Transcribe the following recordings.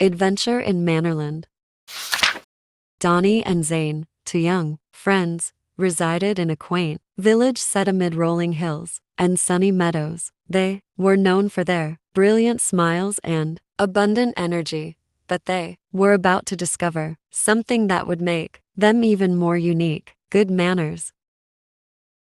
Adventure in Mannerland. Donnie and Zane, two young friends, resided in a quaint village set amid rolling hills and sunny meadows. They were known for their brilliant smiles and abundant energy, but they were about to discover something that would make them even more unique: good manners.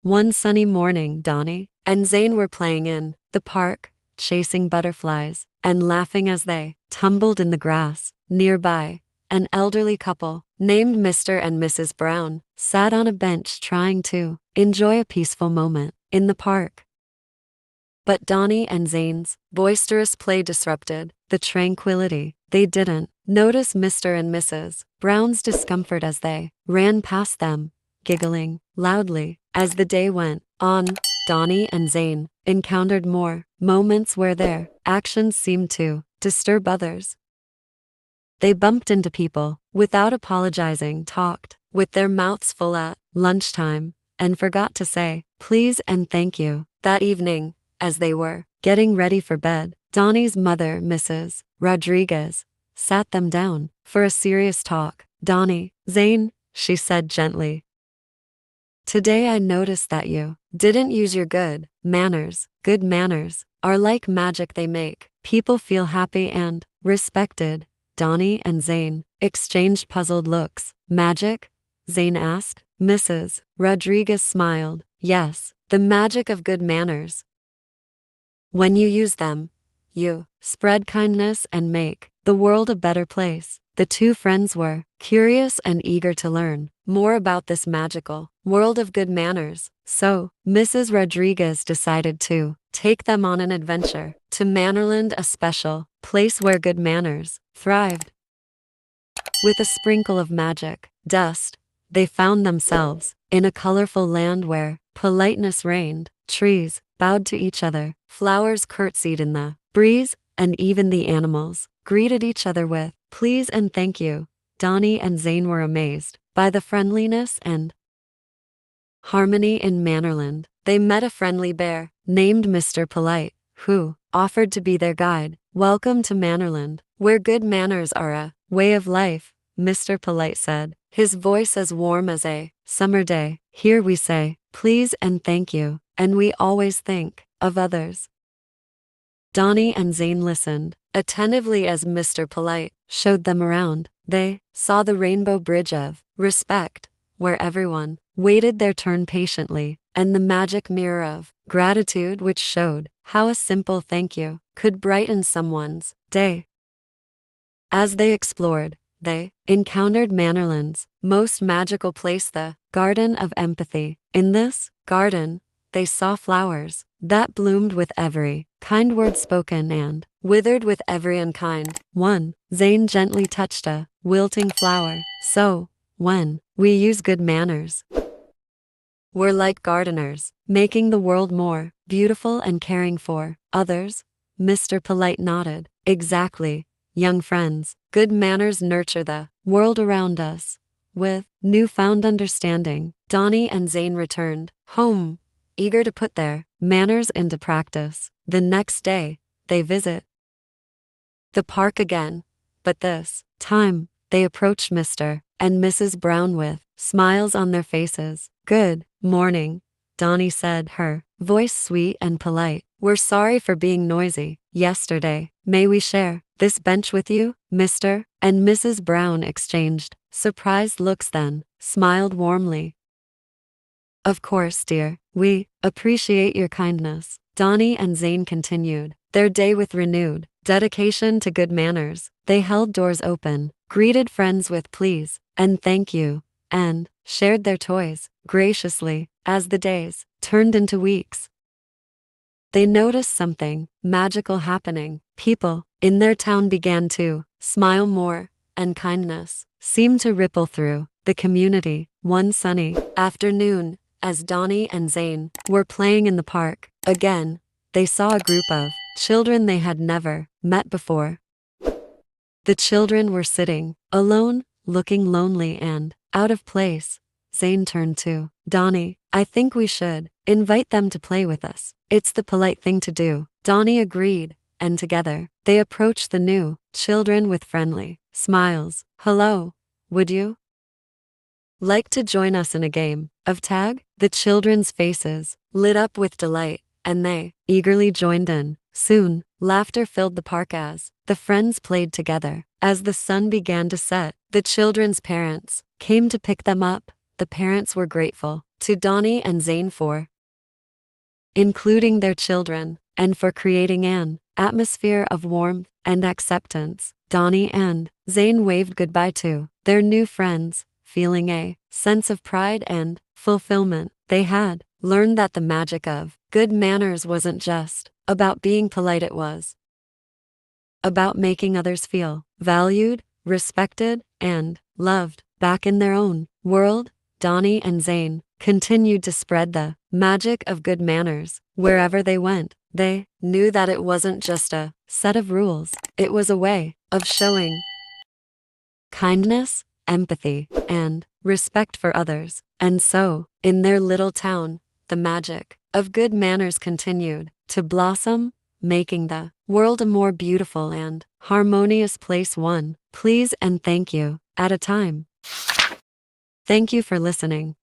One sunny morning, Donnie and Zane were playing in the park, chasing butterflies and laughing as they tumbled in the grass. Nearby, an elderly couple named Mr. and Mrs. Brown sat on a bench trying to enjoy a peaceful moment in the park. But Donnie and Zane's boisterous play disrupted the tranquility. They didn't notice Mr. and Mrs. Brown's discomfort as they ran past them, giggling loudly. As the day went on, Donnie and Zane encountered more moments where their actions seemed to disturb others. They bumped into people without apologizing, talked with their mouths full at lunchtime, and forgot to say please and thank you. That evening, as they were getting ready for bed, Donnie's mother, Mrs. Rodriguez, sat them down for a serious talk. "Donnie, Zane," she said gently, "today I noticed that you didn't use your good manners. Good manners are like magic. They make people feel happy and respected." Donnie and Zane exchanged puzzled looks. "Magic?" Zane asked. Mrs. Rodriguez smiled. "Yes, the magic of good manners. When you use them, you spread kindness and make the world a better place." The two friends were curious and eager to learn more about this magical world of good manners, so Mrs. Rodriguez decided to take them on an adventure to Mannerland, a special place where good manners thrived. With a sprinkle of magic dust, they found themselves in a colorful land where politeness reigned. Trees bowed to each other, flowers curtsied in the breeze, and even the animals greeted each other with please and thank you. Donnie and Zane were amazed by the friendliness and harmony in Mannerland. They met a friendly bear named Mr. Polite, who offered to be their guide. "Welcome to Mannerland, where good manners are a way of life," Mr. Polite said, his voice as warm as a summer day. "Here we say please and thank you, and we always think of others." Donnie and Zane listened attentively as Mr. Polite showed them around. They saw the rainbow bridge of respect, where everyone waited their turn patiently, and the magic mirror of gratitude, which showed how a simple thank you could brighten someone's day. As they explored, they encountered Mannerland's most magical place, the Garden of Empathy. In this garden, they saw flowers that bloomed with every kind word spoken and withered with every unkind one. Zane gently touched a wilting flower. "So, when we use good manners, we're like gardeners, making the world more beautiful and caring for others." Mr. Polite nodded. "Exactly, young friends. Good manners nurture the world around us." With newfound understanding, Donnie and Zane returned home, eager to put their manners into practice. The next day, they visit the park again, but this time, they approached Mr. and Mrs. Brown with smiles on their faces. "Good morning," Donnie said, her voice sweet and polite. "We're sorry for being noisy yesterday. May we share this bench with you?" Mr. and Mrs. Brown exchanged surprised looks, then smiled warmly. "Of course, dear. We appreciate your kindness." Donnie and Zane continued their day with renewed dedication to good manners. They held doors open, greeted friends with please and thank you, and shared their toys graciously. As the days turned into weeks, they noticed something magical happening. People in their town began to smile more, and kindness seemed to ripple through the community. One sunny afternoon, as Donnie and Zane were playing in the park again, they saw a group of children they had never met before. The children were sitting alone, looking lonely and out of place. Zane turned to Donnie. "I think we should invite them to play with us. It's the polite thing to do." Donnie agreed, and together, they approached the new children with friendly smiles. Hello, would you like to join us in a game of tag? The children's faces lit up with delight, and they eagerly joined in. Soon, laughter filled the park as the friends played together. As the sun began to set, the children's parents came to pick them up. The parents were grateful to Donnie and Zane for including their children and for creating an atmosphere of warmth and acceptance. Donnie and Zane waved goodbye to their new friends, feeling a sense of pride and fulfillment. They had learned that the magic of good manners wasn't just about being polite, it was about making others feel valued, respected, and loved. Back in their own world, Donnie and Zane continued to spread the magic of good manners wherever they went. They knew that it wasn't just a set of rules, it was a way of showing kindness, empathy, and respect for others. And so, in their little town, the magic of good manners continued to blossom, making the world a more beautiful and harmonious place, one please and thank you at a time. Thank you for listening.